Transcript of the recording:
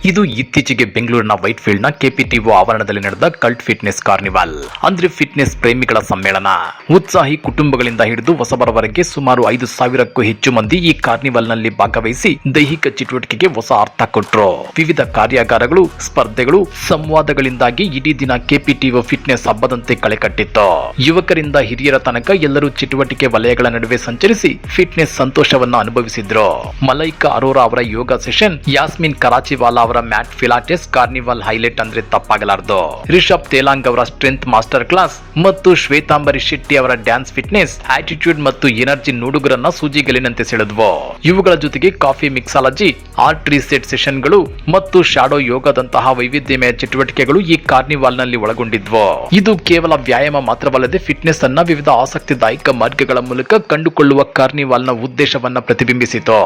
ಇದು ಇತ್ತೀಚೆಗೆ ಬೆಂಗಳೂರಿನ ವೈಟ್ ಫೀಲ್ಡ್ ನ ಕೆಪಿಟಿಒ ಆವರಣದಲ್ಲಿ ನಡೆದ ಕಲ್ಟ್ ಫಿಟ್ನೆಸ್ ಕಾರ್ನಿವಾಲ್ ಅಂದ್ರೆ ಫಿಟ್ನೆಸ್ ಪ್ರೇಮಿಗಳ ಸಮ್ಮೇಳನ. ಉತ್ಸಾಹಿ ಕುಟುಂಬಗಳಿಂದ ಹಿಡಿದು ಹೊಸಬರವರೆಗೆ ಸುಮಾರು 5,000ಕ್ಕೂ ಹೆಚ್ಚು ಮಂದಿ ಈ ಕಾರ್ನಿವಾಲ್ ನಲ್ಲಿ ಭಾಗವಹಿಸಿ ದೈಹಿಕ ಚಟುವಟಿಕೆಗೆ ಹೊಸ ಅರ್ಥ ಕೊಟ್ಟರು. ವಿವಿಧ ಕಾರ್ಯಾಗಾರಗಳು, ಸ್ಪರ್ಧೆಗಳು, ಸಂವಾದಗಳಿಂದಾಗಿ ಇಡೀ ದಿನ ಕೆಪಿಟಿಒ ಫಿಟ್ನೆಸ್ ಹಬ್ಬದಂತೆ ಕಳೆಕಟ್ಟಿತ್ತು. ಯುವಕರಿಂದ ಹಿರಿಯರ ತನಕ ಎಲ್ಲರೂ ಚಟುವಟಿಕೆ ವಲಯಗಳ ನಡುವೆ ಸಂಚರಿಸಿ ಫಿಟ್ನೆಸ್ ಸಂತೋಷವನ್ನ ಅನುಭವಿಸಿದ್ರು. ಮಲೈಕಾ ಅರೋರಾ ಅವರ ಯೋಗ ಸೆಷನ್, ಯಾಸ್ಮಿನ್ ಕರಾಚಿವಾಲಾ ಅವರ ಮ್ಯಾಟ್ ಫಿಲಾಟೆಸ್ ಕಾರ್ನಿವಾಲ್ ಹೈಲೈಟ್ ಅಂದ್ರೆ ತಪ್ಪಾಗಲಾರದು. ರಿಷಬ್ ತೇಲಾಂಗ್ ಅವರ ಸ್ಟ್ರೆಂತ್ ಮಾಸ್ಟರ್ ಕ್ಲಾಸ್ ಮತ್ತು ಶ್ವೇತಾಂಬರಿ ಶೆಟ್ಟಿ ಅವರ ಡ್ಯಾನ್ಸ್ ಫಿಟ್ನೆಸ್, ಆಟಿಟ್ಯೂಡ್ ಮತ್ತು ಎನರ್ಜಿ ನೋಡುಗರನ್ನ ಸೂಜಿಗಲಿನಂತೆ ಸೆಳೆದ್ವು. ಇವುಗಳ ಜೊತೆಗೆ ಕಾಫಿ ಮಿಕ್ಸಾಲಜಿ, ಆರ್ಟ್ ರೀಸೆಟ್ ಸೆಷನ್ಗಳು ಮತ್ತು ಶಾಡೋ ಯೋಗದಂತಹ ವೈವಿಧ್ಯಮಯ ಚಟುವಟಿಕೆಗಳು ಈ ಕಾರ್ನಿವಾಲ್ ನಲ್ಲಿ ಒಳಗೊಂಡಿದ್ವು. ಇದು ಕೇವಲ ವ್ಯಾಯಾಮ ಮಾತ್ರವಲ್ಲದೆ ಫಿಟ್ನೆಸ್ ಅನ್ನ ವಿವಿಧ ಆಸಕ್ತಿದಾಯಕ ಮಾರ್ಗಗಳ ಮೂಲಕ ಕಂಡುಕೊಳ್ಳುವ ಕಾರ್ನಿವಾಲ್ ನ ಉದ್ದೇಶವನ್ನ ಪ್ರತಿಬಿಂಬಿಸಿತು.